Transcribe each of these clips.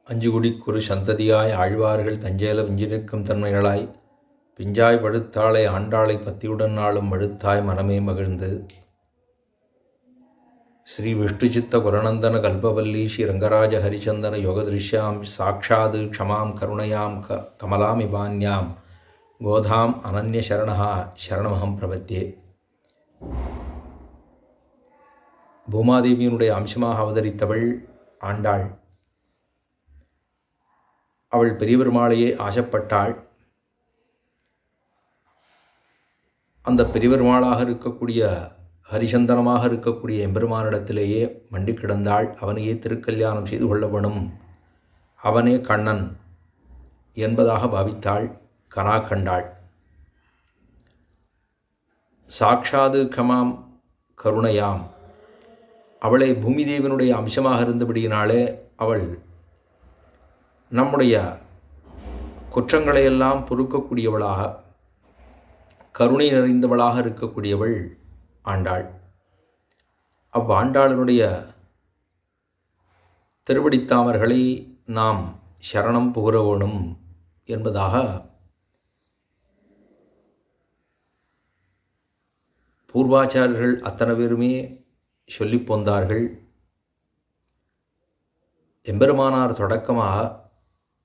அஞ்சுகுடிக்கொரு சந்ததியாய் ஆழ்வார்கள் தஞ்சேல விஞ்சி நிற்கும் தன்மைகளாய் பிஞ்சாய் படுத்தாளை ஆண்டாளை பத்தியுடன் நாளும் மழுத்தாய் மனமே மகிழ்ந்து ஸ்ரீ விஷ்ணுசித்த குரநந்தன கல்பவல்லி ஸ்ரீ ரங்கராஜ ஹரிச்சந்தன யோகதிருஷ்யாம் சாட்சாது க்ஷமாம் கருணையாம் கமலாம் இவான்யாம் கோதாம் அனன்ய சரணா சரணமகம் பிரபத்தியே. பூமாதேவியினுடைய அம்சமாக அவதரித்தவள் ஆண்டாள். அவள் பெரியபெருமாளையே ஆசைப்பட்டாள். அந்த பெரியபெருமாளாக இருக்கக்கூடிய ஹரிசந்தனமாக இருக்கக்கூடிய எம்பெருமானிடத்திலேயே மண்டி கிடந்தாள். அவனையே திருக்கல்யாணம் செய்து கொள்ள வேணும், அவனே கண்ணன் என்பதாக பாவித்தாள். கனா கண்டாள். சாட்சாது கமாம் கருணையாம், அவளை பூமிதேவனுடைய அம்சமாக இருந்தபடியினாலே அவள் நம்முடைய குற்றங்களையெல்லாம் பொறுக்கக்கூடியவளாக கருணை நிறைந்தவளாக இருக்கக்கூடியவள் ஆண்டாள். அவ்வாண்டாளனுடைய திருவடித்தாமர்களை நாம் சரணம் புகழ வேணும் என்பதாக பூர்வாச்சாரியர்கள் அத்தனை பேருமே சொல்லி போந்தார்கள். எம்பெருமானார் தொடக்கமாக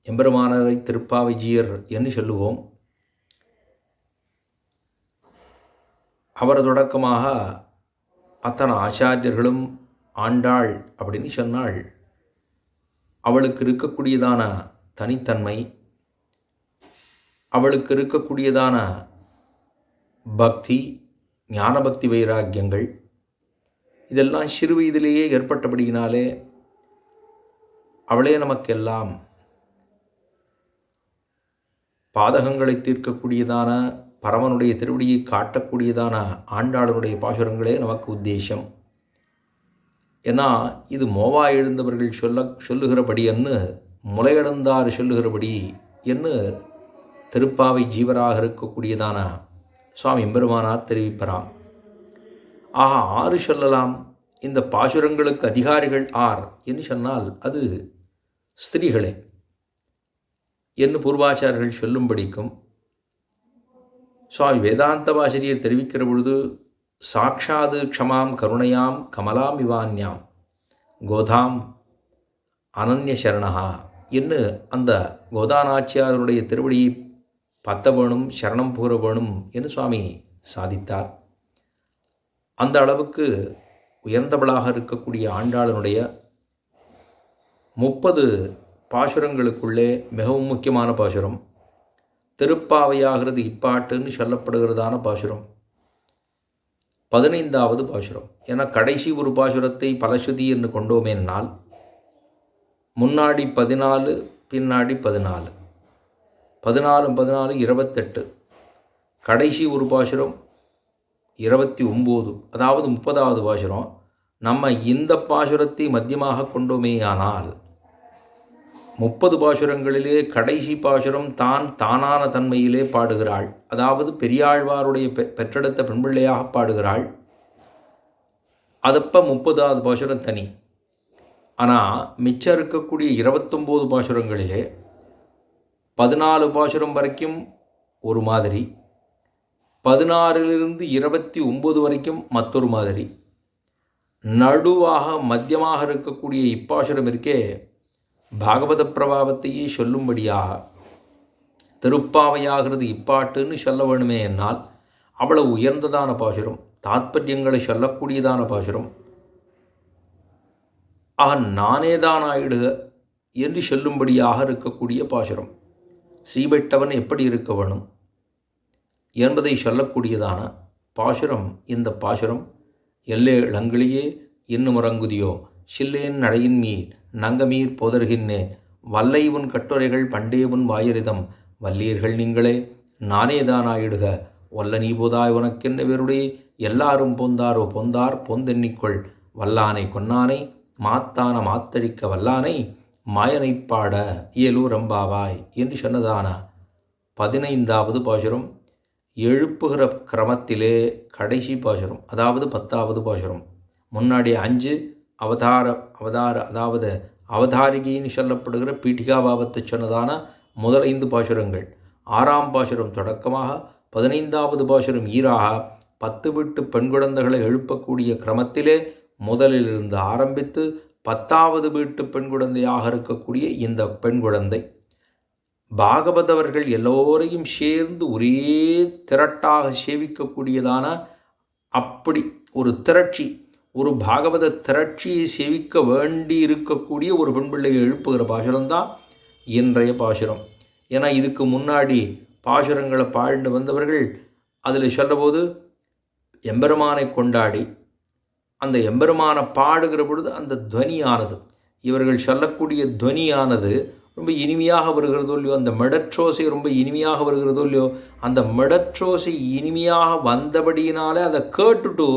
எம்பெருமானாரை திருப்பாவைஜீயர் என்று சொல்லுவோம். அவர் தொடக்கமாக அத்தனை ஆச்சாரியர்களும் ஆண்டாள் அப்படின்னு சொன்னாள். அவளுக்கு இருக்கக்கூடியதான தனித்தன்மை, அவளுக்கு இருக்கக்கூடியதான பக்தி, ஞான பக்தி வைராக்கியங்கள் இதெல்லாம் சிறு வயதிலேயே ஏற்பட்டபடியினாலே அவளே நமக்கெல்லாம் பாதகங்களை தீர்க்கக்கூடியதான பரமனுடைய திருவடியை காட்டக்கூடியதான ஆண்டாளனுடைய பாசுரங்களே நமக்கு உத்தேசம். ஏன்னா இது மோவா எழுந்தவர்கள் சொல்லுகிறபடி என்று முளையடந்தார் சொல்லுகிறபடி என்று திருப்பாவை ஜீவராக இருக்கக்கூடியதான சுவாமி எம்பெருமானார் தெரிவிப்பராம். ஆக 6 சொல்லலாம். இந்த பாசுரங்களுக்கு அதிகாரிகள் ஆர் என்று சொன்னால் அது ஸ்திரீகளே என்று பூர்வாச்சாரியர்கள் சொல்லும்படிக்கும் சுவாமி வேதாந்தவாசிரியர் தெரிவிக்கிற பொழுது சாட்சாது க்ஷமாம் கருணையாம் கமலாம் இவான்யாம் கோதாம் அனன்ய சரணா என்று அந்த கோதாநாச்சியாருடைய திருவடியை பத்த வேணும், சரணம் புகழ வேணும் என்று சுவாமி சாதித்தார். அந்த அளவுக்கு உயர்ந்தவளாக இருக்கக்கூடிய ஆண்டாளனுடைய 30 பாசுரங்களுக்குள்ளே மிகவும் முக்கியமான பாசுரம் திருப்பாவையாகிறது இப்பாட்டுன்னு சொல்லப்படுகிறதான பாசுரம் 15வது பாசுரம். ஏன்னா கடைசி ஒரு பாசுரத்தை பலஸ்ருதி என்று கொண்டோமேனால் முன்னாடி 14 பின்னாடி 14 14 14 28 கடைசி ஒரு பாசுரம் 29, அதாவது 30வது பாசுரம். நம்ம இந்த பாசுரத்தை மத்தியமாக கொண்டோமே ஆனால் 30 பாசுரங்களிலே கடைசி பாசுரம் தானான தன்மையிலே பாடுகிறாள். அதாவது பெரியாழ்வாருடைய பெற்றெடுத்த பெண்பிள்ளையாக பாடுகிறாள். அதப்போ 30வது பாசுரம் தனி. ஆனால் மிச்சம் இருக்கக்கூடிய 29 பாசுரங்களிலே 14 பாசுரம் வரைக்கும் ஒரு மாதிரி, 16லிருந்து 29 வரைக்கும் மற்றொரு மாதிரி, நடுவாக மத்தியமாக இருக்கக்கூடிய இப்பாசுரம் இருக்கே பாகவத பிரபாவத்தையே சொல்லும்படியாக திருப்பாவையாகிறது இப்பாட்டுன்னு சொல்ல வேணுமே என்னால் அவ்வளவு உயர்ந்ததான பாசுரம், தாத்பரியங்களை சொல்லக்கூடியதான பாசுரம். ஆக நானேதான் ஆயிடுக என்று சொல்லும்படியாக இருக்கக்கூடிய பாசுரம். ஸ்ரீபெட்டவன் எப்படி இருக்க வேணும் என்பதை சொல்லக்கூடியதான பாசுரம் இந்த பாசுரம். எல்லே இளங்கிளியே இன்னும் முறங்குதியோ சில்லேன் நடையின் மீர் நங்கமீர் போதர்கின்னே வல்லை உன் கட்டுரைகள் பண்டே உன் வாயரிதம் வல்லீர்கள் நீங்களே நானேதானாயிடுக வல்ல நீ போதாய் உனக்கென்ன வேருடைய எல்லாரும் பொந்தாரோ பொந்தார் பொந்தெண்ணிக்கொள் வல்லானை கொன்னானை மாத்தான மாத்தழிக்க வல்லானை மாயனை பாட இயலூரம்பாவாய் என்று சொன்னதான 15வது பாசுரம். எழுப்புகிற கிரமத்திலே கடைசி பாசுரம், அதாவது 10வது பாசுரம். முன்னாடி 5 அவதார அதாவது அவதாரிகைன்னு சொல்லப்படுகிற பீட்டிகா பாவத்தை சொன்னதான முதல் 5 பாசுரங்கள், 6ஆம் பாசுரம் தொடக்கமாக 15வது பாசுரம் ஈராக 10 வீட்டு பெண் குழந்தைகளை எழுப்பக்கூடிய கிரமத்திலே முதலிலிருந்து ஆரம்பித்து 10வது வீட்டு பெண் குழந்தையாக இருக்கக்கூடிய இந்த பெண் குழந்தை பாகவதவர்கள் எல்லோரையும் சேர்ந்து ஒரே திரட்டாக சேவிக்கக்கூடியதான அப்படி ஒரு திரட்சி, ஒரு பாகவத திரட்சியை சேவிக்க வேண்டி இருக்கக்கூடிய ஒரு பெண் பிள்ளையை எழுப்புகிற பாசுரம்தான் இன்றைய பாசுரம். ஏன்னா இதுக்கு முன்னாடி பாசுரங்களை பாழ்ந்து வந்தவர்கள் அதில் சொல்கிறபோது எம்பெருமானை கொண்டாடி அந்த எம்பெருமானை பாடுகிற பொழுது அந்த துவனியானது, இவர்கள் சொல்லக்கூடிய துவனியானது ரொம்ப இனிமையாக வருகிறதோ இல்லையோ, அந்த மெடற்றோசை ரொம்ப இனிமையாக வருகிறதோ இல்லையோ, அந்த மெடற்றோசை இனிமையாக வந்தபடியினாலே அதை கேட்டுட்டு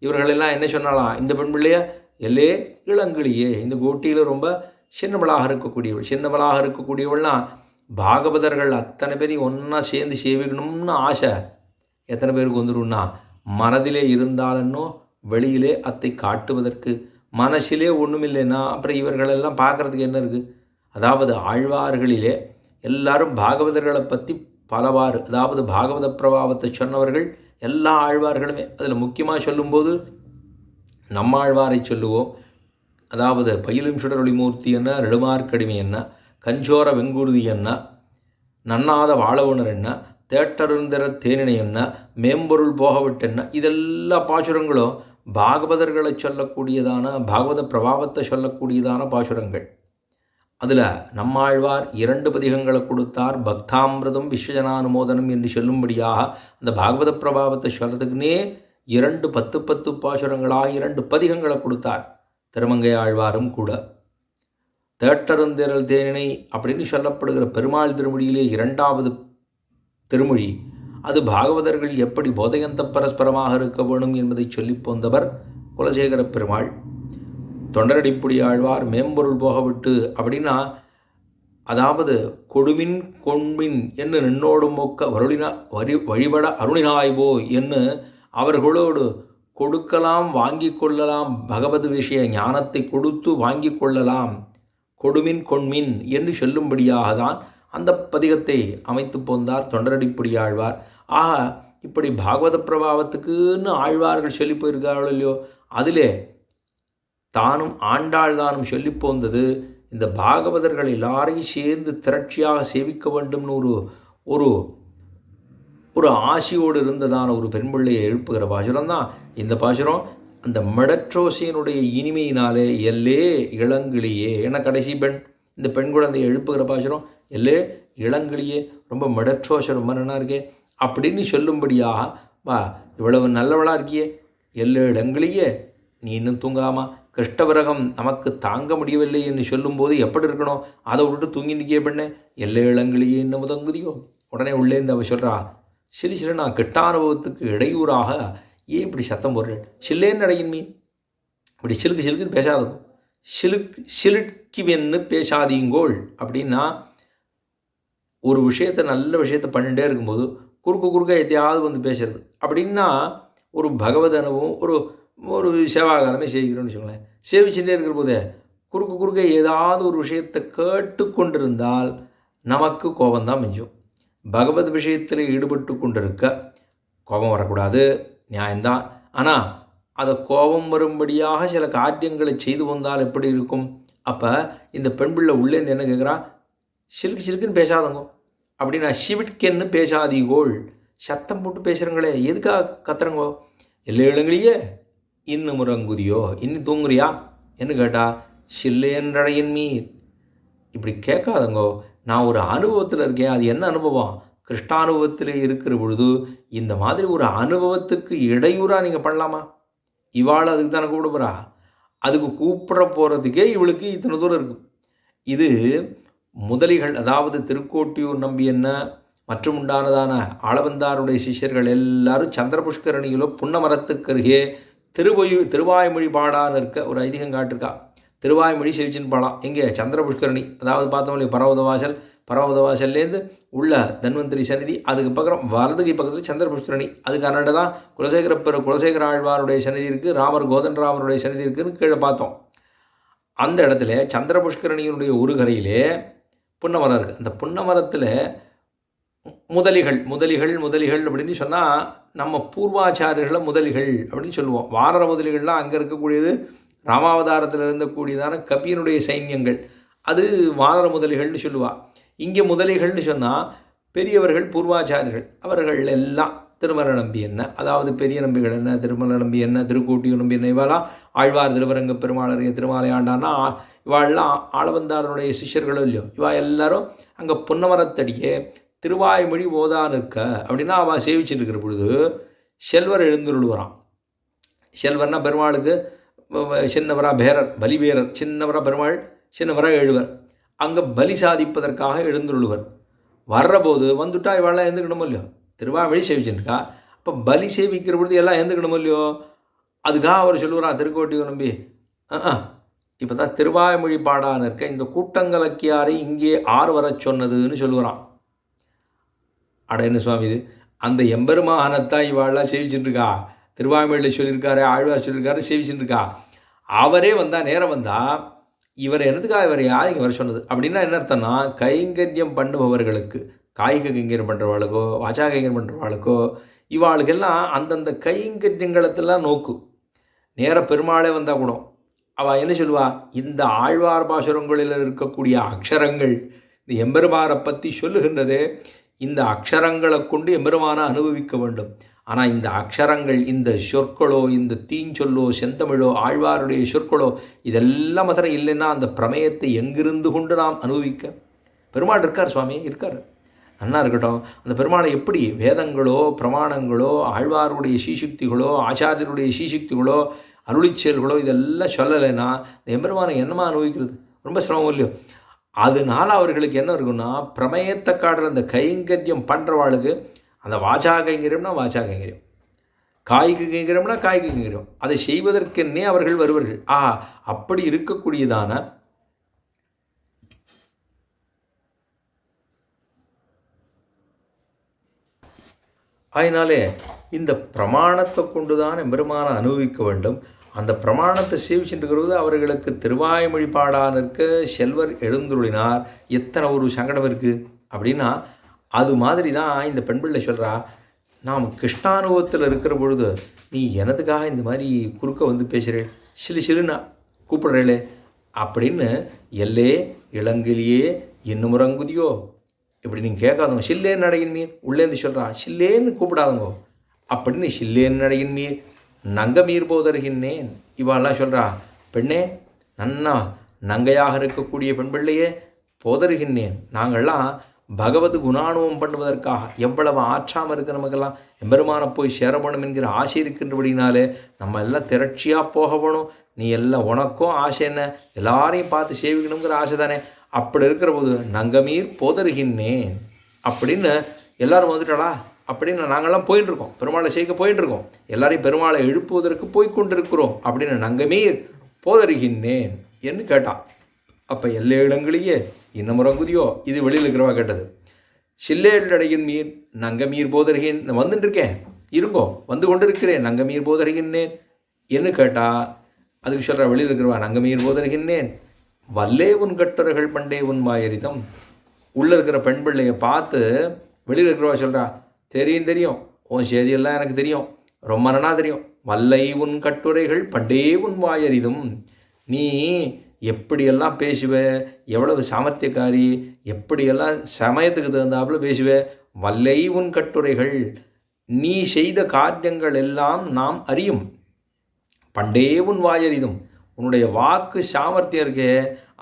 இவர்களெல்லாம் என்ன சொன்னாலாம், இந்த பெண் பிள்ளைய எல்லே இளங்கிளியே, இந்த கோட்டியில் ரொம்ப சின்னவளாக இருக்கக்கூடியவள்லாம் பாகவதர்கள் அத்தனை பேரையும் ஒன்றா சேர்ந்து சேவிக்கணும்னு ஆசை எத்தனை பேருக்கு வந்துடும்னா, மனதிலே இருந்தாலன்னோ வெளியிலே அத்தை காட்டுவதற்கு மனசிலே ஒன்றும் இல்லைன்னா அப்புறம் இவர்களெல்லாம் பார்க்குறதுக்கு என்ன இருக்குது? அதாவது ஆழ்வார்களிலே எல்லாரும் பாகவதர்களை பற்றி பலவாறு, அதாவது பாகவத பிரபாவத்தை சொன்னவர்கள் எல்லா ஆழ்வார்களுமே. அதில் முக்கியமாக சொல்லும்போது நம்மாழ்வாரை சொல்லுவோம். அதாவது பயிலும் சுடரொளிமூர்த்தி என்ன, நெடுமார்க்கடிமை என்ன, கஞ்சோர வெங்குருதி என்ன, நன்னாத வாழவுணர் என்ன, தேட்டருந்திர தேனினை என்ன, மேம்பொருள் போகவிட்டு என்ன, இதெல்லா பாசுரங்களும் பாகவதர்களை சொல்லக்கூடியதான பாகவத பிரபாவத்தை சொல்லக்கூடியதான பாசுரங்கள். அதில் நம்மாழ்வார் 2 பதிகங்களை கொடுத்தார். பக்தாமிரதம் விஸ்வஜனானுமோதனம் என்று சொல்லும்படியாக அந்த பாகவத பிரபாவத்தை சொல்கிறதுக்குன்னே 2 10 பாசுரங்களாக 2 பதிகங்களை கொடுத்தார். திருமங்கை ஆழ்வாரும் கூட தேட்டருந்திரல் தேனினை அப்படின்னு சொல்லப்படுகிற பெருமாள் திருமொழியிலே 2வது திருமொழி, அது பாகவதர்கள் எப்படி போதயந்த பரஸ்பரமாக இருக்க வேணும் என்பதை சொல்லி போந்தவர் குலசேகர பெருமாள். தொண்டரடிப்புடி ஆழ்வார் மேம்பொருள் போகவிட்டு அப்படின்னா, அதாவது கொடுமின் கொண்மின் என்று நின்னோடும் மொக்க வழிபட அருணினாய்வோ என்று அவர்களோடு கொடுக்கலாம் வாங்கி கொள்ளலாம், பகவத் விஷய ஞானத்தை கொடுத்து வாங்கி கொள்ளலாம், கொடுமின் கொண்மின் என்று சொல்லும்படியாக தான் அந்த பதிகத்தை அமைத்து போந்தார் தொண்டரடிப்புடி ஆழ்வார். ஆக இப்படி பாகவத பிரபாவத்துக்குன்னு ஆழ்வார்கள் சொல்லி போயிருக்கார்களோ இல்லையோ, அதிலே தானும் ஆண்டாள் தானும் சொல்லி போந்தது இந்த பாகவதர்கள் எல்லாரையும் சேர்ந்து திரட்சியாக சேவிக்க வேண்டும்னு ஒரு ஒரு ஆசையோடு இருந்ததான ஒரு பெண்பிள்ளையை எழுப்புகிற பாசுரம் தான் இந்த பாசுரம். அந்த மெடற்றோசையினுடைய இனிமையினாலே எல்லே இளங்கிளியே, ஏன்னா கடைசி பெண் இந்த பெண் குழந்தையை எழுப்புகிற பாசுரம் எல்லே இளங்கிளியே, ரொம்ப மெடற்றோசை ரொம்ப நல்லா இருக்கே அப்படின்னு சொல்லும்படியாக, வா இவ்வளவு நல்லவளாக இருக்கியே, எல்லே இளங்கிளியே நீ இன்னும் தூங்கலாமா, கிருஷ்டவிரகம் நமக்கு தாங்க முடியவில்லை என்று சொல்லும்போது எப்படி இருக்கணும், அதை விட்டுட்டு தூங்கி நிற்கிய பெண்ணே, எல்லே இளங்கிளியே இன்னும் முதங்குதியோ. உடனே உள்ளேருந்து அவள் சொல்கிறா, சரி நான் கெட்டானுபவத்துக்கு இடையூறாக ஏன் இப்படி சத்தம் போடுறேன், சில்லேன்னு அடையின் மீன், இப்படி சிலுக்குன்னு பேசாதோ, சிலுக்கிவென்னு பேசாதீங்கோள் அப்படின்னா, ஒரு விஷயத்தை நல்ல விஷயத்தை பண்ணிகிட்டே இருக்கும்போது குறுக்க எதையாவது வந்து பேசுறது அப்படின்னா ஒரு பகவத் அனுபவம், ஒரு சேவாகாரமே சேவிக்கிறோன்னு வச்சுக்கோங்களேன். சேவிச்சுட்டே இருக்கிற போதே குறுக்க ஏதாவது ஒரு விஷயத்தை கேட்டுக்கொண்டிருந்தால் நமக்கு கோபந்தான் மிஞ்சும். பகவத் விஷயத்தில் ஈடுபட்டு கொண்டிருக்க கோபம் வரக்கூடாது, நியாயம்தான். ஆனால் அதை கோபம் வரும்படியாக சில காரியங்களை செய்து வந்தால் எப்படி இருக்கும்? அப்போ இந்த பெண் பிள்ளை உள்ளேருந்து என்ன கேட்குறா, சிலுக்குன்னு பேசாதங்கோ அப்படின்னா, சிவிட்கென்னு பேசாதீகோள், சத்தம் போட்டு பேசுகிறங்களே எதுக்காக கத்துறங்கோ, எல்லா இளங்களையே இன்னும் முறங்குதியோ, இன்னும் தூங்குறியா என்று கேட்டா, சில்லேன்றடையின் மீர், இப்படி கேட்காதங்கோ, நான் ஒரு அனுபவத்தில் இருக்கேன். அது என்ன அனுபவம்? கிருஷ்டானுபவத்தில் இருக்கிற பொழுது இந்த மாதிரி ஒரு அனுபவத்துக்கு இடையூறாக நீங்கள் பண்ணலாமா? இவாள் அதுக்கு தானே கூப்பிட போகிறா, அதுக்கு கூப்பிட போகிறதுக்கே இவளுக்கு இத்தனை தூரம் இருக்குது. இது முதலிகள், அதாவது திருக்கோட்டியூர் நம்பி என்ன மற்றும் உண்டானதான ஆளவந்தாருடைய சிஷ்யர்கள் எல்லாரும் சந்திர புஷ்கரணியிலோ புன்னமரத்துக்கருகே திருவாய்மொழி பாடான்னு இருக்க ஒரு ஐதீகம் காட்டிருக்கா. திருவாய்மொழி செவிச்சின்னு பாடாம் இங்கே சந்திர புஷ்கரணி, அதாவது பார்த்தோம் இல்லையா பரவதவாசல்லேருந்து உள்ள தன்வந்திரி சந்நிதி, அதுக்கு பக்கம் வலதுகை பக்கத்தில் சந்திர புஷ்கரணி, அதுக்கு அண்ணாண்ட தான் குலசேகர ஆழ்வாருடைய சந்நிதி இருக்குது, ராமர் கோதண்டராமருடைய சந்நிதி இருக்குதுன்னு கீழே பார்த்தோம். அந்த இடத்துல சந்திர புஷ்கரணியினுடைய ஒரு கரையிலே புன்னமரம் இருக்குது. அந்த புன்னமரத்தில் முதலிகள் அப்படின்னு சொன்னால் நம்ம பூர்வாச்சாரியர்களை முதலிகள் அப்படின்னு சொல்லுவோம். வானர முதலிகள்லாம் அங்கே இருக்கக்கூடியது ராமாவதாரத்தில் இருந்தக்கூடியதான கபியனுடைய சைன்யங்கள், அது வானர முதலிகள்னு சொல்லுவாள். இங்கே முதலிகள்னு சொன்னால் பெரியவர்கள் பூர்வாச்சாரியர்கள், அவர்கள் எல்லாம் திருமல நம்பி என்ன, அதாவது பெரிய நம்பிகள் என்ன, திருமல நம்பி என்ன, திருக்கூட்டியூர் நம்பி என்ன, இவாலாம் ஆழ்வார் திருவரங்க பெருமாளரைய திருமாலை ஆண்டான்னா இவாள்லாம் ஆளவந்தாரனுடைய சிஷ்யர்களும் இல்லையோ, இவா எல்லாரும் அங்கே புன்னமரத்தடியே திருவாய்மொழி ஓதா நிற்க அப்படின்னா அவள் சேவிச்சுட்டு இருக்கிற பொழுது செல்வர் எழுந்துருள்வரான். செல்வர்னா பெருமாளுக்கு சின்னவரா பேரர், பலிபேரர், சின்னவரா பெருமாள், சின்னவரா எழுவர். அங்கே பலி சாதிப்பதற்காக எழுந்துருள்வர். வர்றபோது வந்துட்டா இவெல்லாம் எழுந்துக்கணுமோ இல்லையோ, திருவாய்மொழி சேவிச்சுருக்கா, அப்போ பலி சேவிக்கிற பொழுது எல்லாம் எழுந்துக்கணுமோ இல்லையோ, அதுக்காக அவர் சொல்லுவாரான் திருக்கோட்டியூர் நம்பி, இப்போ தான் திருவாய்மொழி பாடான்னு இருக்க இந்த கூட்டங்கலக்கியாரை இங்கே ஆறு வர சொன்னதுன்னு சொல்லுவாரான். அட என்ன சுவாமி இது, அந்த எம்பெருமானத்தான் இவாள்லாம் சேவிச்சுட்டுருக்கா, திருவாய்மொழியில் சொல்லியிருக்காரு, ஆழ்வார் சொல்லியிருக்காரு, சேவிச்சுட்டுருக்கா. அவரே வந்தால் நேரம் வந்தால் இவர் என்னதுக்காக இவர் யார் இங்கே வர சொன்னது அப்படின்னா என்ன அர்த்தம்னா, கைங்கரியம் பண்ணுபவர்களுக்கு, காய்க கைங்கரியம் பண்ணுறவாளுக்கோ வாச்சா கைங்கரியம் பண்ணுறவாளுக்கோ இவாளுக்கெல்லாம் அந்தந்த கைங்கரியங்களத்தெல்லாம் நோக்கு. நேர பெருமாளே வந்தால் கூட அவள் என்ன சொல்லுவா, இந்த ஆழ்வார் பாசுரங்களில் இருக்கக்கூடிய அக்ஷரங்கள் இந்த எம்பெருமாரை பற்றி சொல்லுகின்றதே, இந்த அக்ஷரங்களை கொண்டு எம்பெருமானை அனுபவிக்க வேண்டும். ஆனால் இந்த அக்ஷரங்கள், இந்த சொற்களோ, இந்த தீஞ்சொல்லோ, செந்தமிழோ, ஆழ்வாருடைய சொற்களோ இதெல்லாம் மாத்திரம் இல்லைன்னா அந்த பிரமேயத்தை எங்கிருந்து கொண்டு நாம் அனுபவிக்க? பெருமாள் இருக்கார் சுவாமி, இருக்கார், நன்னா இருக்கட்டும். அந்த பெருமாளை எப்படி வேதங்களோ பிரமாணங்களோ ஆழ்வாருடைய சீசுக்திகளோ ஆச்சாரியருடைய சீசுக்திகளோ அருளிச்செயல்களோ இதெல்லாம் சொல்லலைன்னா இந்த எம்பெருமானை என்னமா அனுபவிக்கிறது? ரொம்ப சிரமம் இல்லையோ. அதனால அவர்களுக்கு என்ன இருக்குன்னா, பிரமேயத்தை காட்டுற அந்த கைங்கரியம் பண்ணுறவாளுக்கு அந்த வாச்சா கைங்கரியம்னா வாச்சா கைங்கரியம், காய்க்கு கைங்கரியம்னா காய்க்கு கைங்கரியம், அதை செய்வதற்கென்னே அவர்கள் வருவார்கள். அப்படி இருக்கக்கூடியதான அதனாலே இந்த பிரமாணத்தை கொண்டு தான் எம்பெருமானை அனுபவிக்க வேண்டும். அந்த பிரமாணத்தை சேவிச்சுட்டுருக்கிறது அவர்களுக்கு திருவாய்மொழி பாடான இருக்க செல்வர் எழுந்துருளினார். எத்தனை ஒரு சங்கடம் இருக்குது அப்படின்னா, அது மாதிரி தான் இந்த பெண் பிள்ளை சொல்கிறா, நாம் கிருஷ்ணானுபவத்தில் இருக்கிற பொழுது நீ எனதுக்காக இந்த மாதிரி குறுக்க வந்து பேசுகிறேன், சிலுன்னா கூப்பிடுறேளே அப்படின்னு, எல்லே இளங்கிலியே இன்னும் முறங்குதியோ இப்படி நீங்கள் கேட்காதவங்க, சில்லேன்னு நடையின் நீர் உள்ளேருந்து சொல்கிறா, சில்லேன்னு கூப்பிடாதவங்க அப்படின்னு, சில்லேன்னு நடையின் நீர் நங்கமீர் போதருகின்றேன் இவாள்லாம் சொல்கிறா. பெண்ணே, நன்னா நங்கையாக இருக்கக்கூடிய பெண் பிள்ளையே போதருகின்றேன், நாங்கள்லாம் பகவத் குணானுபவம் பண்ணுவதற்காக எவ்வளவு ஆற்றாமல் இருக்குது, நமக்கெல்லாம் எம்பெருமானை போய் சேரப்படும் என்கிற ஆசை இருக்கின்றபடினாலே நம்ம எல்லாம் திரட்சியாக போக போகணும். நீ எல்லாம் உனக்கும் ஆசை என்ன, எல்லாரையும் பார்த்து சேவிக்கணுங்கிற ஆசை தானே. அப்படி இருக்கிற போது நங்கமீர் போதருகின்றேன் அப்படின்னு எல்லாரும் வந்துட்டாளா அப்படின்னு நாங்கள்லாம் போயிட்டுருக்கோம், பெருமாளை சேர்க்க போயிட்டுருக்கோம், எல்லாரையும் பெருமாளை எழுப்புவதற்கு போய்கொண்டிருக்கிறோம் அப்படின்னு நங்கமீர் போதருகின்றேன் என்று கேட்டான். அப்போ எல்லா இடங்களையே இன்னும் முறங்குதியோ, இது வெளியில் இருக்கிறவா கேட்டது. சில்லேடையின் மீர் நங்கமீர் போதருகின், வந்துட்டுருக்கேன் இருங்கோ, வந்து கொண்டு இருக்கிறேன், நங்கமீர் போதருகின்றேன் என்று கேட்டா. அதுக்கு சொல்கிற வெளியில் இருக்கிறவா, நங்கமீர் போதருகின்றேன் வல்லே உன் கட்டுரைகள் பண்டே உன் மாயரிதம். உள்ளே இருக்கிற பெண் பிள்ளையை பார்த்து வெளியில் இருக்கிறவா சொல்கிறா, தெரியும் உன் செய்தியெல்லாம் எனக்கு தெரியும், ரொம்ப நன்னா தெரியும், வல்லை உன் கட்டுரைகள் பண்டே உன் வாயரிதும், நீ எப்படியெல்லாம் பேசுவே, எவ்வளவு சாமர்த்தியக்காரி, எப்படியெல்லாம் சமயத்துக்கு தகுந்தாப்புல பேசுவே, வல்லை உன் கட்டுரைகள், நீ செய்த காரியங்கள் எல்லாம் நாம் அறியும், பண்டே உன் வாயரிதும், உன்னுடைய வாக்கு சாமர்த்தியம் இருக்கே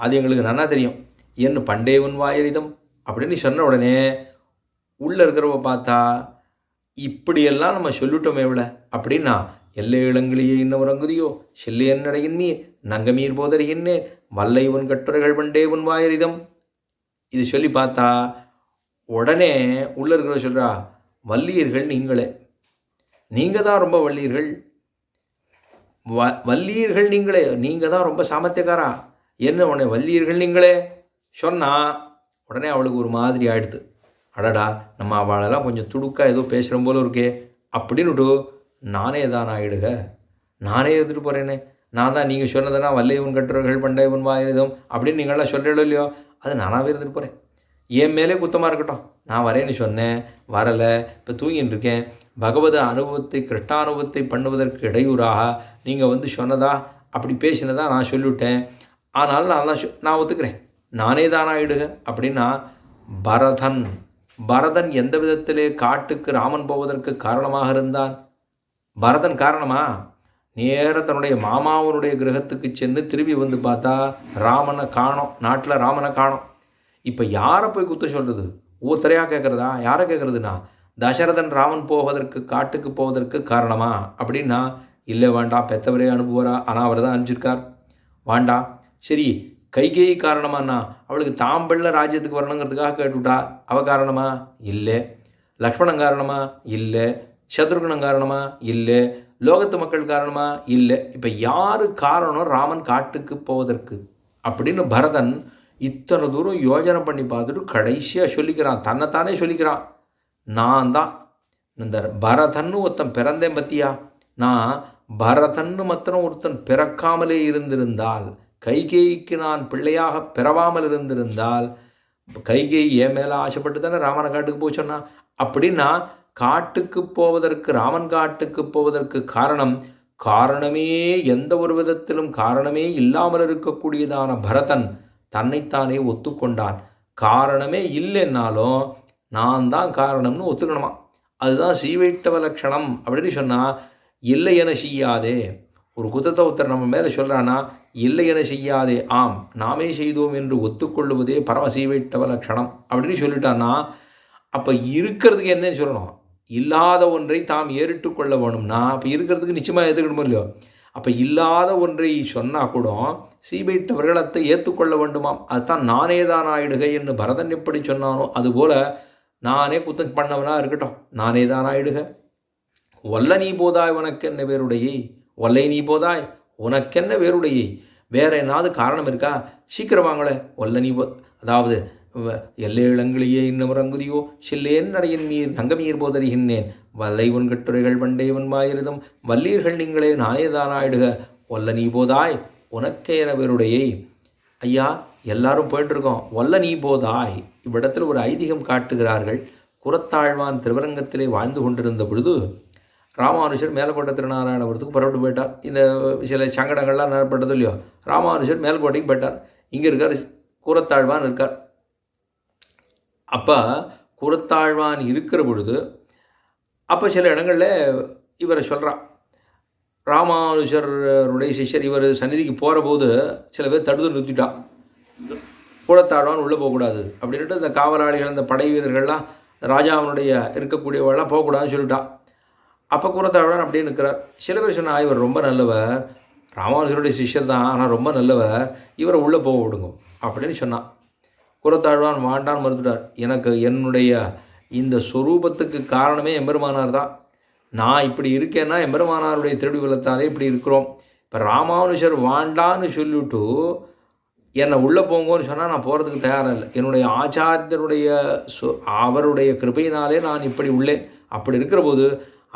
அது எங்களுக்கு நன்னா தெரியும், என்ன பண்டே உன் வாயரிதம் அப்படின்னு சொன்ன உடனே உள்ளே இருக்கிறவ பார்த்தா, இப்படியெல்லாம் நம்ம சொல்லிட்டோமே இவ்வளோ அப்படின்னா, எல்லை இளங்களையே இன்னும் உறங்குதியோ, செல்லையன் நடையின் மீர் நங்கமீர் போதறிகின்றேன் வல்லை உன் கட்டுரைகள் பண்டே உன் வாயரிதம். இது சொல்லி பார்த்தா உடனே உள்ளே இருக்கிறவ சொல்கிறா, வல்லியர்கள் நீங்களே, நீங்கள் தான் ரொம்ப வல்லியர்கள், வல்லியர்கள் நீங்களே, நீங்கள் தான் ரொம்ப சாமர்த்தியக்காரா, என்ன உடனே வல்லியர்கள் நீங்களே சொன்னால் உடனே அவளுக்கு ஒரு மாதிரி ஆயிடுது. அடடா, நம்ம அவளெல்லாம் கொஞ்சம் துடுக்காக ஏதோ பேசுகிற போல இருக்கே அப்படின்னுட்டு, நானே தான் ஆகிடுக, நானே எடுத்துகிட்டு போகிறேனே, நான் தான் நீங்கள் சொன்னதுன்னா வல்லையவன் கட்டுறவர்கள் பண்டையவன் வாயுதம் அப்படின்னு நீங்களாம் சொல்கிறீங்களோ இல்லையோ, அது நானாகவே இருந்துட்டு போகிறேன். என் மேலே குத்தமாக இருக்கட்டும். நான் வரேன்னு சொன்னேன், வரலை, இப்போ தூங்கின்னு இருக்கேன். பகவத அனுபவத்தை கிருஷ்ணானுபவத்தை பண்ணுவதற்கு இடையூறாக நீங்கள் சொன்னதா அப்படி பேசினதா நான் சொல்லிவிட்டேன். ஆனால் நான் ஒத்துக்கிறேன், நானே தானாயிடுக அப்படின்னா பரதன் எந்த விதத்திலே காட்டுக்கு ராமன் போவதற்கு காரணமாக இருந்தான்? பரதன் காரணமா? நேர தன்னுடைய மாமாவனுடைய கிரகத்துக்கு சென்று திரும்பி வந்து பார்த்தா ராமனை காணோம், நாட்டில் ராமனை காணோம். இப்போ யாரை போய் குத்த சொல்கிறது? ஒருத்தரையாக கேட்குறதா? யாரை கேட்குறதுனா, தசரதன் ராமன் போவதற்கு காட்டுக்கு போவதற்கு காரணமா அப்படின்னா, இல்லை வேண்டாம், பெத்தவரே அனுப்புவாரா, ஆனால் அவர் தான் அனுப்பிச்சிருக்கார், வேண்டாம். சரி, கைகேயி காரணமாண்ணா, அவளுக்கு தாம்பள்ள ராஜ்யத்துக்கு வரணுங்கிறதுக்காக கேட்டுவிட்டா, அவள் காரணமா? இல்லை. லக்ஷ்மணன் காரணமா? இல்லை. சத்ருகணன் காரணமா? இல்லை. லோகத்து மக்கள் காரணமா? இல்லை. இப்போ யார் காரணம் ராமன் காட்டுக்கு போவதற்கு அப்படின்னு பரதன் இத்தனை தூரம் யோஜனை பண்ணி பார்த்துட்டு கடைசியாக சொல்லிக்கிறான், தன்னைத்தானே சொல்லிக்கிறான், நான் தான் இந்த பரதன்னு ஒருத்தன் பிறந்தேன் பற்றியா, நான் பரதன்னு மாத்திரம் ஒருத்தன் பிறக்காமலே இருந்திருந்தால், கைகேயிக்கு நான் பிள்ளையாக பிறவாமல் இருந்திருந்தால், கைகேயி என் மேலே ஆசைப்பட்டு தானே ராமனை காட்டுக்கு போய் சொன்னான். அப்படின்னா காட்டுக்கு போவதற்கு, ராமன் காட்டுக்கு போவதற்கு காரணமே எந்த ஒரு விதத்திலும் காரணமே இல்லாமல் இருக்கக்கூடியதான பரதன் தன்னைத்தானே ஒத்துக்கொண்டான். காரணமே இல்லைன்னாலும் நான் தான் காரணம்னு ஒத்துக்கணுமா. அதுதான் சீவைட்டவ லட்சணம் அப்படின்னு சொன்னால், இல்லை என செய்யாதே. ஒரு குத்தத்தை ஒருத்தர் நம்ம மேலே சொல்கிறான்னா, இல்லை என செய்யாதே, ஆம் நாமே செய்தோம் என்று ஒத்துக்கொள்ளுவதே பரம சீவைட்டவ லட்சணம் அப்படின்னு சொல்லிட்டான்னா, அப்போ இருக்கிறதுக்கு என்னன்னு சொல்லணும்? இல்லாத ஒன்றை தாம் ஏறிட்டு கொள்ள வேணும்னா, அப்போ இருக்கிறதுக்கு நிச்சயமாக ஏற்றுக்கணுமோ இல்லையோ. அப்போ இல்லாத ஒன்றை சொன்னால் கூட சீபைட்டவர்கள் அதை ஏற்றுக்கொள்ள வேண்டுமாம். அதுதான் நானே தான் ஆயிடுக என்று பரதன் எப்படி சொன்னானோ அதுபோல் நானே குத்தம் பண்ணவனாக இருக்கட்டும், நானே தான் ஆயிடுக. ஒல்ல நீ போதாய் உனக்கென்ன வேறுடையை, ஒல்லை நீ போதாய் உனக்கென்ன வேறுடையை. வேற என்னாவது காரணம் இருக்கா? சீக்கிரம் வாங்கலை. ஒல்ல நீ அதாவது எல்லே இளங்கிலேயே இன்னும் அங்குதியோ சில்லேன் நடையின் நீர் நங்கமீர் போதறிகின்றேன், வல்லை உன் கட்டுரைகள் பண்டையவன் வாயிருதும் வல்லீர்கள் நீங்களே நானே தானாயிடுக. ஒல்ல நீ போதாய் உனக்கேன வேறுடையை. ஐயா, எல்லாரும் போயிட்டுருக்கோம், ஒல்ல நீ போதாய். இவ்விடத்தில் ஒரு ஐதீகம் காட்டுகிறார்கள். குரத்தாழ்வான் திருவரங்கத்திலே வாழ்ந்து கொண்டிருந்த பொழுது ராமானுஷர் மேலக்கோட்டை திருநாராயணபுரத்துக்கு புறப்பட்டு போயிட்டார். இந்த சில சங்கடங்கள்லாம் ஏற்பட்டது இல்லையோ, ராமானுஷர் மேல்கோட்டைக்கு போயிட்டார். இங்கே இருக்கார், குரத்தாழ்வான் இருக்கார். அப்போ குரத்தாழ்வான் இருக்கிற பொழுது அப்போ சில இடங்களில் இவரை சொல்கிறான், ராமானுஷருடைய சிஷ்யர் இவர் சந்நிதிக்கு போகிற போது சில பேர் தடுத்து நிறுத்திட்டான், குரத்தாழ்வான் உள்ளே போகக்கூடாது அப்படின்ட்டு இந்த காவலாளிகள், இந்த படை வீரர்கள்லாம், ராஜாவினுடைய இருக்கக்கூடியவெல்லாம் போகக்கூடாதுன்னு சொல்லிட்டான். அப்போ குரத்தாழ்வான் அப்படியே நிற்கிறார். சில பேர் சொன்னால், இவர் ரொம்ப நல்லவர், ராமானுஷருடைய சிஷ்யர் தான், ஆனால் ரொம்ப நல்லவர், இவரை உள்ளே போக விடுங்க அப்படின்னு சொன்னான். குரத்தாழ்வான் வாண்டான் மறுத்துட்டார். எனக்கு என்னுடைய இந்த ஸ்வரூபத்துக்கு காரணமே எம்பெருமானார் தான். நான் இப்படி இருக்கேன்னா எம்பெருமானாருடைய திருடி வளர்த்தாலே இப்படி இருக்கிறோம். இப்போ ராமானுஷர் வாண்டான்னு சொல்லிவிட்டு என்னை உள்ளே போங்கன்னு சொன்னால் நான் போகிறதுக்கு தயாராக இல்லை. என்னுடைய ஆச்சாரியனுடைய அவருடைய கிருபையினாலே நான் இப்படி உள்ளேன். அப்படி இருக்கிற போது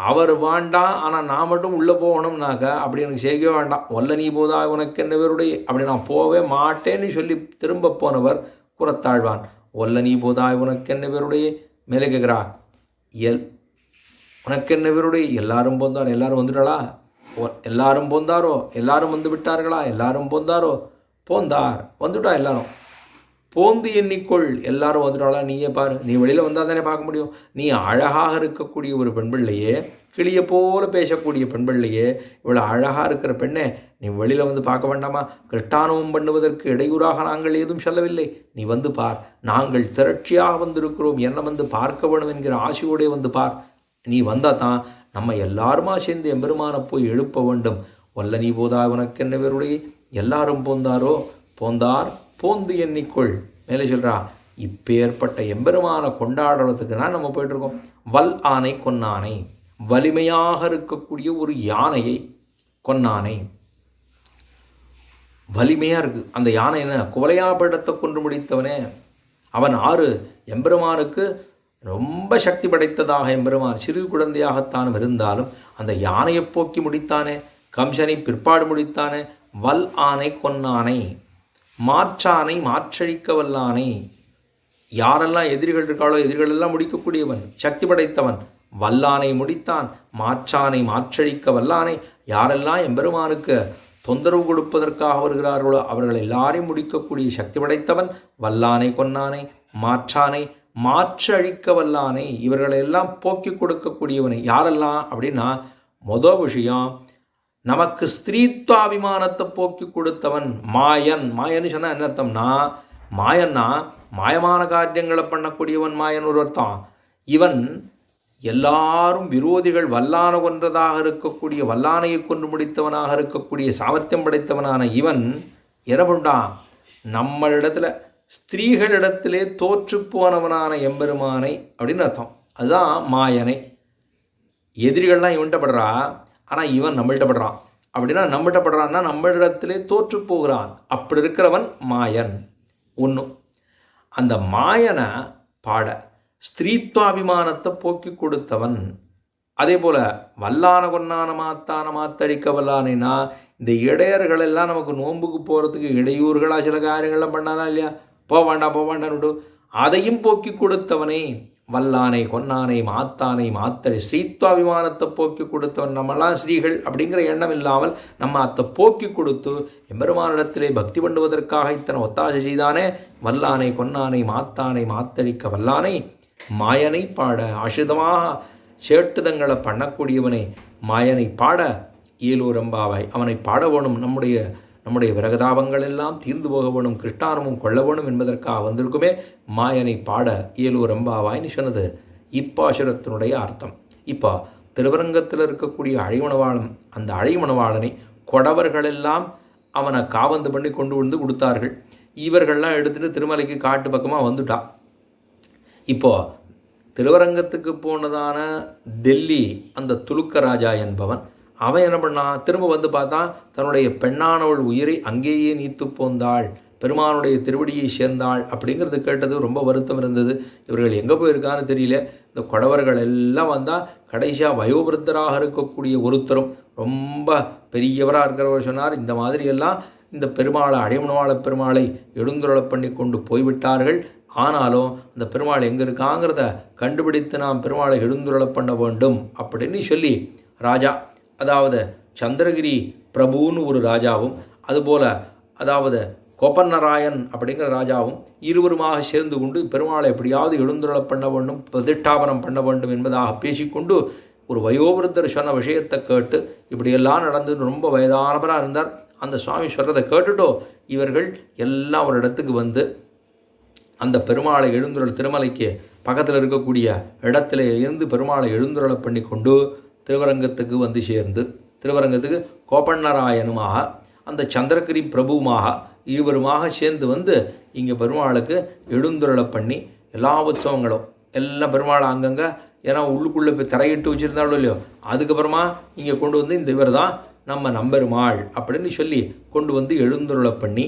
அவர் வாண்டாம், ஆனால் நான் மட்டும் உள்ளே போகணும்னாக்கா அப்படி எனக்கு செய்யவே வேண்டாம். ஒல்ல நீ போதா உனக்கு என்ன வேறுடைய, அப்படி நான் போகவே மாட்டேன்னு சொல்லி திரும்ப போனவர் குரத்தாழ்வான். ஒல்ல நீ போதாய் உனக்கென்ன பேருடைய. மேலே கேட்குறா, உனக்கென்ன பேருடைய. எல்லாரும் போந்தார், எல்லாரும் வந்துட்டாளா? எல்லாரும் போந்தாரோ, எல்லாரும் வந்து விட்டார்களா? எல்லாரும் போந்தாரோ, போந்தார், வந்துட்டா எல்லாரும். போந்து எண்ணிக்கொள், எல்லாரும் வந்துட்டாளா? நீயே பாரு, நீ வெளியில் வந்தால் தானே பார்க்க முடியும். நீ அழகாக இருக்கக்கூடிய ஒரு பெண் பிள்ளையே, கிளியை போல பேசக்கூடிய பெண் பிள்ளையே, இவ்வளோ அழகாக இருக்கிற பெண்ணே, நீ வெளியில் வந்து பார்க்க வேண்டாமா? கிருஷ்டானுபவம் பண்ணுவதற்கு இடையூறாக நாங்கள் ஏதும் சொல்லவில்லை. நீ வந்து பார், நாங்கள் திரட்சியாக வந்திருக்கிறோம், என்ன வந்து பார்க்க வேணும் என்கிற ஆசையோடே வந்து பார். நீ வந்தால் தான் நம்ம எல்லாருமா சேர்ந்து எம்பெருமானை போய் எழுப்ப வேண்டும். ஒல்ல நீ போதா உனக்கு என்ன பேருடைய. எல்லாரும் போந்தாரோ, போந்தார் போந்து எண்ணிக்கொள். மேலே சொல்கிறா, இப்பேற்பட்ட எம்பெருமானை கொண்டாடுறதுக்கு தான் நம்ம போயிட்டுருக்கோம். வல் ஆனை கொன்னானை, வலிமையாக இருக்கக்கூடிய ஒரு யானையை கொன்னானை. வலிமையாக இருக்குது அந்த யானை. என்ன குவலையாபடத்தை கொன்று முடித்தவனே அவன். ஆறு எம்பெருமானுக்கு ரொம்ப சக்தி படைத்ததாக எம்பெருமான் சிறு குழந்தையாகத்தான் இருந்தாலும் அந்த யானையை போக்கி முடித்தானே. கம்சனை பிற்பாடு முடித்தானே, வல் ஆனை கொன்னானை, மாற்றானை மாற்றழிக்க வல்லானை. யாரெல்லாம் எதிரிகள் இருக்காளோ எதிரிகள் எல்லாம் முடிக்கக்கூடியவன், சக்தி படைத்தவன். வல்லானை முடித்தான், மாற்றானை மாற்றழிக்க வல்லானை. யாரெல்லாம் எம்பெருமானுக்கு தொந்தரவு கொடுப்பதற்காக வருகிறார்களோ அவர்கள் எல்லாரையும் முடிக்கக்கூடிய சக்தி படைத்தவன். வல்லானை கொன்னானை, மாற்றானை மாற்று அழிக்க வல்லானை, இவர்களெல்லாம் போக்கி கொடுக்கக்கூடியவனை. யாரெல்லாம் அப்படின்னா, மொதல் விஷயம், நமக்கு ஸ்திரீத்வாபிமானத்தை போக்கி கொடுத்தவன் மாயன். மாயன்னு சொன்னால் என்ன அர்த்தம்னா, மாயன்னா மாயமான காரியங்களை பண்ணக்கூடியவன் மாயன் ஒரு அர்த்தம். இவன் எல்லாரும் விரோதிகள் வல்லான கொன்றதாக இருக்கக்கூடிய, வல்லானையை கொன்று முடித்தவனாக இருக்கக்கூடிய சாமர்த்தியம் படைத்தவனான இவன் என்ன பண்ணான், நம்மளிடத்துல ஸ்திரீகளிடத்திலே தோற்று போனவனான எம்பெருமானை அப்படின்னு அர்த்தம். அதுதான் மாயனை. எதிரிகள்லாம் இவன்கிட்ட படுறா, ஆனால் இவன் நம்மள்கிட்ட படுறான். அப்படின்னா நம்மள்கிட்ட படுறான்னா நம்மளிடத்திலே தோற்று போகிறான். அப்படி இருக்கிறவன் மாயன். ஒன்று, அந்த மாயனை பாட ஸ்திரீத்வாபிமானத்தை போக்கி கொடுத்தவன். அதே போல் வல்லான கொன்னான மாத்தான மாத்தடிக்க வல்லானேனா, இந்த இடையர்கள் எல்லாம் நமக்கு நோன்புக்கு போகிறதுக்கு இடையூறுகளாக சில காரியங்கள்லாம் பண்ணானா இல்லையா, போவாண்டான்னு அதையும் போக்கி கொடுத்தவனே. வல்லானை கொன்னானை மாத்தானை மாத்தடி, ஸ்ரீத்வாபிமானத்தை போக்கி கொடுத்தவன். நம்மெல்லாம் ஸ்ரீகள் அப்படிங்கிற எண்ணம் இல்லாமல் நம்ம அதை போக்கி கொடுத்து எம்பெருமானிடத்திலே பக்தி பண்ணுவதற்காக இத்தனை ஒத்தாசை செய்தானே. வல்லானை கொன்னானை மாத்தானை மாத்தடிக்க வல்லானை, மாயனை பாட ஆசிரிதமாக சேட்டுதங்களை பண்ணக்கூடியவனை மாயனை பாட ஏலூரம்பாவாய். அவனை பாட வேணும், நம்முடைய விரகதாபங்கள் எல்லாம் தீர்ந்து போக வேணும், கிருஷ்ணானமும் கொள்ள வேணும் என்பதற்காக வந்திருக்குமே. மாயனை பாட ஏலூரம்பாவாய்னு சொன்னது இப்பாசுரத்தினுடைய அர்த்தம். இப்போ திருவரங்கத்தில் இருக்கக்கூடிய அழைமணவாளன், அந்த அழைமணவாளனை கொடவர்களெல்லாம் அவனை காவந்து பண்ணி கொண்டு வந்து கொடுத்தார்கள். இவர்கள்லாம் எடுத்துகிட்டு திருமலைக்கு காட்டு பக்கமாக வந்துட்டா. இப்போது திருவரங்கத்துக்கு போனதான டெல்லி அந்த துலுக்க ராஜா என்பவன், அவன் என்ன பண்ணான், திரும்ப வந்து பார்த்தா தன்னுடைய பெண்ணானவள் உயிரை அங்கேயே நீத்து போந்தாள், பெருமானுடைய திருவடியை சேர்ந்தாள் அப்படிங்கிறது கேட்டது ரொம்ப வருத்தம் இருந்தது. இவர்கள் எங்கே போயிருக்கான்னு தெரியல. இந்த கொடவர்கள் எல்லாம் வந்தால் கடைசியாக வயோபிருத்தராக இருக்கக்கூடிய ஒருத்தரும் ரொம்ப பெரியவராக இருக்கிறவர் சொன்னார், இந்த மாதிரியெல்லாம் இந்த பெருமாளை அழைமணவாள பெருமாளை எழுந்துருளை பண்ணி கொண்டு போய்விட்டார்கள். ஆனாலும் அந்த பெருமாள் எங்கே இருக்காங்கிறத கண்டுபிடித்து நாம் பெருமாளை எழுந்துருளை பண்ண வேண்டும் அப்படின்னு சொல்லி ராஜா, அதாவது சந்திரகிரி பிரபுன்னு ஒரு ராஜாவும், அதுபோல் அதாவது கோபன்னராயன் அப்படிங்கிற ராஜாவும் இருவருமாக சேர்ந்து கொண்டு பெருமாளை எப்படியாவது எழுந்துருளை பண்ண வேண்டும், பிரதிஷ்டாபனம் பண்ண வேண்டும் என்பதாக பேசிக்கொண்டு ஒரு வயோவிருத்தர் சொன்ன விஷயத்தை கேட்டு இப்படியெல்லாம் நடந்து ரொம்ப வயதானவராக இருந்தார். அந்த சுவாமி சொல்கிறதை கேட்டுட்டோ இவர்கள் எல்லாம் ஒரு இடத்துக்கு வந்து அந்த பெருமாளை எழுந்துருள் திருமலைக்கு பக்கத்தில் இருக்கக்கூடிய இடத்துல இருந்து பெருமாளை எழுந்துருளை பண்ணி கொண்டு திருவரங்கத்துக்கு வந்து சேர்ந்து, திருவரங்கத்துக்கு கோபன்னராயனுமாக அந்த சந்திரகிரி பிரபுவுமாக இருவருமாக சேர்ந்து வந்து இங்கே பெருமாளுக்கு எழுந்துருளை பண்ணி எல்லா உற்சவங்களும் எல்லாம் பெருமாளை அங்கங்கே, ஏன்னா உள்ளுக்குள்ளே போய் தரையிட்டு வச்சுருந்தாலும் இல்லையோ, அதுக்கப்புறமா இங்கே கொண்டு வந்து இந்த இவர் தான் நம்ம நம்பெருமாள் அப்படின்னு சொல்லி கொண்டு வந்து எழுந்துருளை பண்ணி,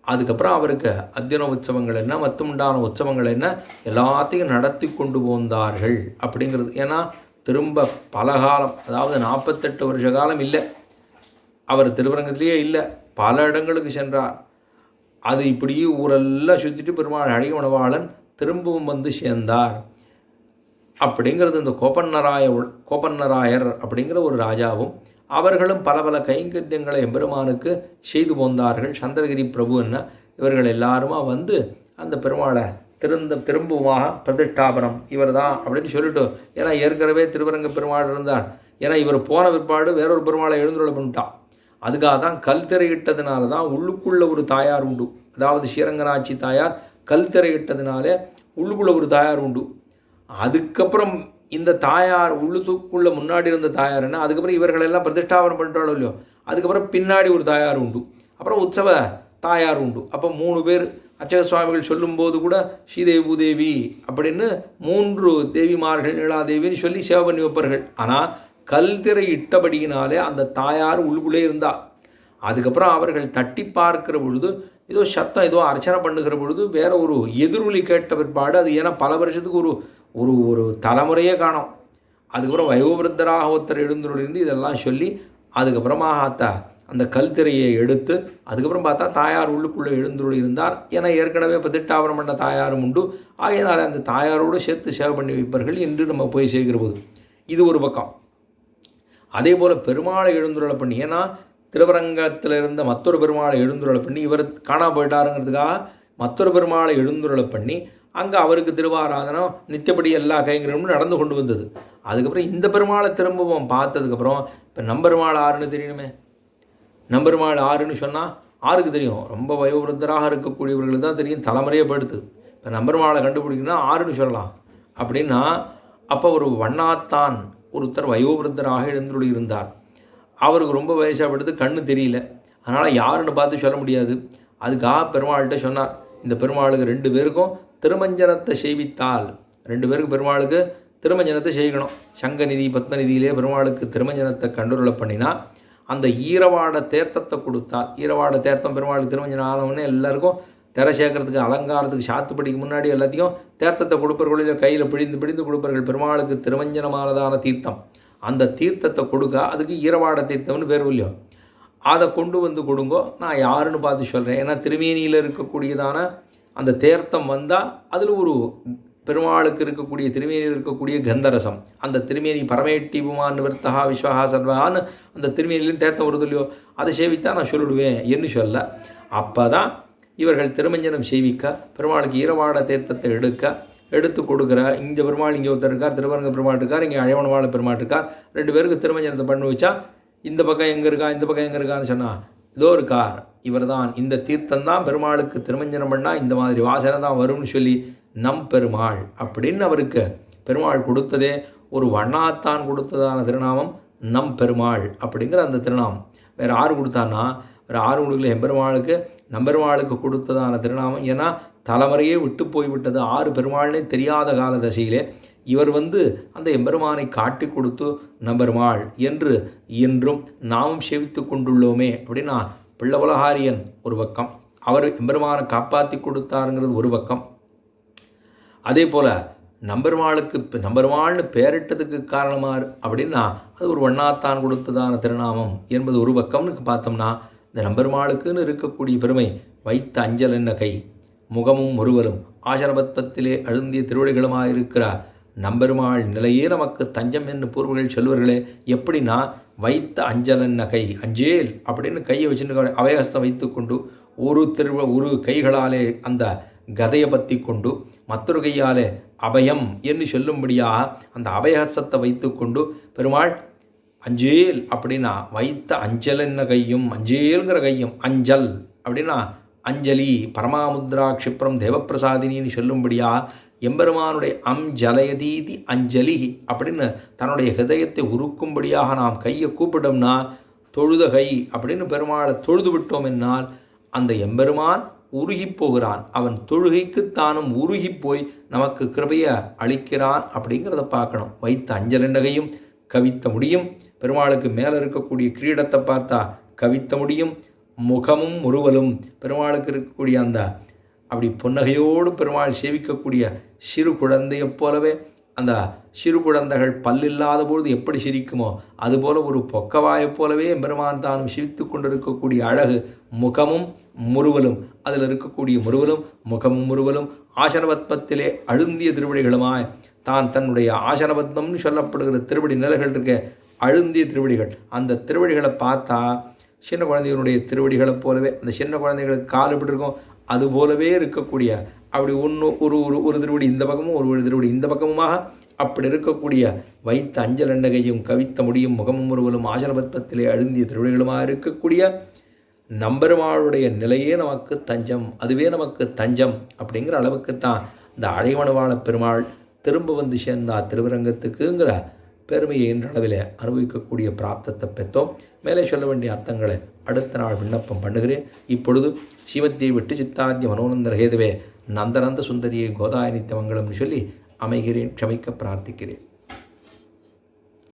அதுக்கப்புறம் அவருக்கு அத்தியன உற்சவங்கள் என்ன மற்றுமுண்டான உற்சவங்கள் என்ன எல்லாத்தையும் நடத்தி கொண்டு போந்தார்கள் அப்படிங்கிறது. ஏன்னா திரும்ப பலகாலம், அதாவது 48 வருஷ காலம் இல்லை அவர் திருவரங்கத்திலேயே இல்லை, பல இடங்களுக்கு சென்றார். அது இப்படியே ஊரெல்லாம் சுற்றிட்டு பெருமாள் அழைமணவாளன் திரும்பவும் வந்து சேர்ந்தார் அப்படிங்கிறது. இந்த கோபன்னராயர் அப்படிங்கிற ஒரு ராஜாவும் அவர்களும் பல பல கைங்கரியங்களை எம்பெருமானுக்கு செய்து போந்தார்கள். சந்திரகிரி பிரபு என்ன இவர்கள் எல்லாருமா வந்து அந்த பெருமாளை திரும்பவுமாக பிரதிஷ்டாபனம் இவர் தான் அப்படின்னு சொல்லிட்டு, ஏன்னா ஏற்கனவே திருவரங்க பெருமாள் இருந்தார், ஏன்னா இவர் போன பிற்பாடு வேறொரு பெருமாளை எழுந்துருளை பண்ணிட்டான். அதுக்காக தான் கல் திரையிட்டதுனால தான் உள்ளுக்குள்ள ஒரு தாயார் உண்டு, அதாவது ஸ்ரீரங்கநாச்சி தாயார் கல் திரையிட்டதுனாலே உள்ளுக்குள்ள ஒரு தாயார் உண்டு. அதுக்கப்புறம் இந்த தாயார் உள்ளுக்குள்ளே முன்னாடி இருந்த தாயார் என்ன, அதுக்கப்புறம் இவர்களெல்லாம் பிரதிஷ்டாபனம் பண்ணிட்டாலும் இல்லையோ, அதுக்கப்புறம் பின்னாடி ஒரு தாயார் உண்டு, அப்புறம் உற்சவ தாயார் உண்டு. அப்போ 3 பேர் அர்ச்சக சுவாமிகள் சொல்லும்போது கூட ஸ்ரீதேவி பூதேவி அப்படின்னு 3 தேவிமார்கள் நீலாதேவின்னு சொல்லி சேவை பண்ணி வைப்பார்கள். ஆனால் கல் திரை இட்டபடியினாலே அந்த தாயார் உள்ளுக்குள்ளே இருந்தா. அதுக்கப்புறம் அவர்கள் தட்டி பார்க்கிற பொழுது ஏதோ சத்தம், ஏதோ அர்ச்சனை பண்ணுகிற பொழுது வேற ஒரு எதிரொலி கேட்ட பிற்பாடு, அது ஏன்னா பல வருஷத்துக்கு ஒரு ஒரு தலைமுறையே காணும். அதுக்கப்புறம் வயோவிருத்தராக ஒருத்தர் எழுந்துருந்து இதெல்லாம் சொல்லி அதுக்கப்புறமா அந்த கல் திரையை எடுத்து அதுக்கப்புறம் பார்த்தா தாயார் உள்ளுக்குள்ளே எழுந்துள்ள இருந்தார். ஏன்னா ஏற்கனவே பதிட்டாவரம் பண்ண தாயாரும் உண்டு. ஆகையினால் அந்த தாயாரோடு சேர்த்து சேவை பண்ணி வைப்பார்கள் என்று நம்ம போய் சேர்க்கிற போது இது ஒரு பக்கம். அதே போல் பெருமாளை எழுந்துருளை பண்ணி, ஏன்னா திருவரங்கத்தில் இருந்த மற்றொரு பெருமாளை எழுந்துருளை பண்ணி இவர் காணா போயிட்டாருங்கிறதுக்காக மற்றொரு பெருமாளை எழுந்துருளை பண்ணி அங்கே அவருக்கு திருவாராதனம் நித்தியப்படி எல்லா கைங்கரியமும் நடந்து கொண்டு வந்தது. அதுக்கப்புறம் இந்த பெருமாளை திரும்பவும் பார்த்ததுக்கப்புறம் இப்போ நம்பெருமாள் ஆறுன்னு தெரியணுமே. நம்பெருமாள் ஆறுன்னு சொன்னால் ஆருக்கு தெரியும்? ரொம்ப வயோவிருத்தராக இருக்கக்கூடியவர்களுக்கு தான் தெரியும், தலைமுறையே படுத்து. இப்போ நம்பெருமாளை கண்டுபிடிக்கணும்னா ஆறுன்னு சொல்லலாம். அப்படின்னா அப்போ ஒரு வண்ணாத்தான் ஒருத்தர் வயோவிருத்தராக எழுந்துள்ளி இருந்தார். அவருக்கு ரொம்ப வயசாகப்படுத்து, கண்ணு தெரியல, அதனால் யாருன்னு பார்த்து சொல்ல முடியாது. அதுக்காக பெருமாள்கிட்ட சொன்னார், இந்த பெருமாளுக்கு 2 பேருக்கும் திருமஞ்சனத்தை செய்வித்தால், 2 பேருக்கு பெருமாளுக்கு திருமஞ்சனத்தை செய்யணும். சங்கநிதி பத்மநிதியிலே பெருமாளுக்கு திருமஞ்சனத்தை கண்டுருளை பண்ணினா அந்த ஈரவாட தேர்த்தத்தை கொடுத்தால், ஈரவாட தேர்த்தம் பெருமாளுக்கு திருமஞ்சனம் ஆனவுடனே எல்லாருக்கும் திரை சேர்க்கறதுக்கு அலங்காரத்துக்கு சாத்துப்படிக்கு முன்னாடி எல்லாத்தையும் தேர்த்தத்தை கொடுப்பவர்களில் கையில் பிடிந்து கொடுப்பார்கள். பெருமாளுக்கு திருமஞ்சனமானதான தீர்த்தம், அந்த தீர்த்தத்தை கொடுக்க அதுக்கு ஈரவாட தீர்த்தம்னு பேர் இல்லையோ, அதை கொண்டு வந்து கொடுங்கோ, நான் யாருன்னு பார்த்து சொல்கிறேன். ஏன்னா திருமேனியில் இருக்கக்கூடியதான அந்த தேர்த்தம் வந்தால் அதில் ஒரு பெருமாளுக்கு இருக்கக்கூடிய திருமேனியில் இருக்கக்கூடிய கந்தரசம், அந்த திருமேனி பரமேட்டிபுமான் நிவர்த்தகா விஸ்வஹா சர்வகான்னு அந்த திருமேனிலையும் தேர்த்தம் வருது இல்லையோ, அதை சேவித்தா நான் சொல்லிவிடுவேன் என்று சொல்ல, அப்போ தான் இவர்கள் திருமஞ்சனம் செய்விக்க பெருமாளுக்கு ஈரவாட தேர்த்தத்தை எடுத்து கொடுக்குற. இந்த பெருமாள் இங்கே ஒருத்தர் இருக்கார், திருவரங்க பெருமாள் இருக்கார், இங்கே அழவனவாள பெருமாள் இருக்கார், 2 பேருக்கு திருமஞ்சனத்தை பண்ணி வச்சா இந்த பக்கம் எங்கே இருக்கா இந்த பக்கம் எங்கே இருக்கான்னு சொன்னால் இதோ இருக்கார், இவர் தான், இந்த தீர்த்தம் தான் பெருமாளுக்கு திருமஞ்சனம் பண்ணால் இந்த மாதிரி வாசனை தான் வரும்னு சொல்லி நம் பெருமாள் அப்படின்னு அவருக்கு பெருமாள் கொடுத்ததே ஒரு வண்ணாத்தான் கொடுத்ததான திருநாமம் நம் பெருமாள் அப்படிங்கிற அந்த திருநாமம். வேறு ஆறு கொடுத்தான்னா வேறு ஆறு கொடுக்கல, எம்பெருமாளுக்கு நம்பெருமாளுக்கு கொடுத்ததான திருநாமம். ஏன்னா தலைமுறையே விட்டு போய்விட்டது, 6 பெருமாள்னே தெரியாத கால தசையிலே இவர் அந்த எம்பெருமானை காட்டி கொடுத்து நம்பெருமாள் என்று இன்றும் நாமும் சேவித்து கொண்டுள்ளோமே. அப்படின்னா பிள்ளவலகாரியன் ஒரு பக்கம், அவர் எம்பெருமானை காப்பாற்றி கொடுத்தாருங்கிறது ஒரு பக்கம். அதே போல் நம்பெருமாளுக்கு நம்பெருமாள்னு பேரிட்டதுக்கு காரணமார் அப்படின்னா அது ஒரு வண்ணாத்தான் கொடுத்ததான திருநாமம் என்பது ஒரு பக்கம்னு பார்த்தோம்னா, இந்த நம்பெருமாளுக்குன்னு இருக்கக்கூடிய பெருமை வைத்த அஞ்சல் என்ன கை முகமும் முறுவலும் ஆசனபத்மத்திலே அழுந்திய திருவடிகளுமாக இருக்கிறார் நம்பெருமாள் நிலையே நமக்கு தஞ்சம் என்று பூர்வர்கள் சொல்வார்களே. எப்படின்னா வைத்த அஞ்சல் என்ன கை, அஞ்சேல் அப்படின்னு கையை வச்சுட்டு அபயஹஸ்தம் வைத்து கொண்டு ஒரு கைகளாலே அந்த கதையை பற்றி கொண்டு மற்றொரு கையாலே அபயம் என்று சொல்லும்படியாக அந்த அபயஹஸ்தத்தை வைத்து கொண்டு பெருமாள் அஞ்சேல் அப்படின்னா வைத்த அஞ்சல் என்ன கையும், அஞ்சேல்ங்கிற கையும், அஞ்சல் அப்படின்னா அஞ்சலி பரமாமுத்ரா க்ஷிப்ரம் தேவப்பிரசாதினின்னு சொல்லும்படியா எம்பெருமானுடைய ஜலயதீதி அஞ்சலி அப்படின்னு தன்னுடைய ஹிருதயத்தை உருக்கும்படியாக நாம் கையை கூப்பிட்டோம்னா தொழுத கை அப்படின்னு பெருமாளை தொழுது விட்டோம் என்னால் அந்த எம்பெருமான் உருகி போகிறான், அவன் தொழுகைக்கு தானும் உருகி போய் நமக்கு கிருபையை அளிக்கிறான் அப்படிங்கிறத பார்க்கணும். வைத்த அஞ்சல் என்னகையும் கவித்த முடியும், பெருமாளுக்கு மேலே இருக்கக்கூடிய கிரீடத்தை பார்த்தா கவித்த முடியும், முகமும் முறுவலும் பெருமாளுக்கு இருக்கக்கூடிய அந்த அப்படி புன்னகையோடு பெருமாள் சேவிக்கக்கூடிய சிறு குழந்தையைப் போலவே, அந்த சிறு குழந்தைகள் பல்லில்லாத பொழுது எப்படி சிரிக்குமோ அதுபோல ஒரு பொக்கவாயைப் போலவே பெருமான் தானும் சிரித்து கொண்டிருக்கக்கூடிய அழகு முகமும் முறுவலும், அதில் இருக்கக்கூடிய முறுவலும் முகமும் முறுவலும் ஆசனபத்மத்திலே அழுந்திய திருவடிகளுமாய் தான் தன்னுடைய ஆசனபத்மம்னு சொல்லப்படுகிற திருவடி நிலைகள் இருக்க அழுந்திய திருவடிகள், அந்த திருவடிகளை பார்த்தா சின்ன குழந்தைகளுடைய திருவடிகளைப் போலவே, அந்த சின்ன குழந்தைகளுக்கு கால் எப்படி இருக்கும் அது போலவே இருக்கக்கூடிய அப்படி ஒரு திருவடி இந்த பக்கமும் ஒரு திருவடி இந்த பக்கமுமாக அப்படி இருக்கக்கூடிய வைத்த அஞ்சல் எண்ணகையும் கவித்த முடியும் முகமும் முறுவலும் ஆசனபத்மத்திலே அழுந்திய திருவடிகளுமாக இருக்கக்கூடிய நம்பெருமாளுடைய நிலையே நமக்கு தஞ்சம், அதுவே நமக்கு தஞ்சம் அப்படிங்கிற அளவுக்குத்தான் இந்த அழைவனவாள பெருமாள் திரும்ப சேர்ந்தா திருவரங்கத்துக்குங்கிற பெருமையை என்ற அளவில் அனுபவிக்கக்கூடிய பிராப்தத்தை பெற்றோம். மேலே சொல்ல வேண்டிய அர்த்தங்களை அடுத்த நாள் விண்ணப்பம் பண்ணுகிறேன். இப்பொழுது ஸ்ரீமத்தியை விட்டு சித்தார்த்திய மனோநந்தர ஹேதுவே நந்தநந்த சுந்தரியை கோதாய நித்தியமங்கலம்னு சொல்லி அமைகிறேன். க்ஷமிக்க பிரார்த்திக்கிறேன்.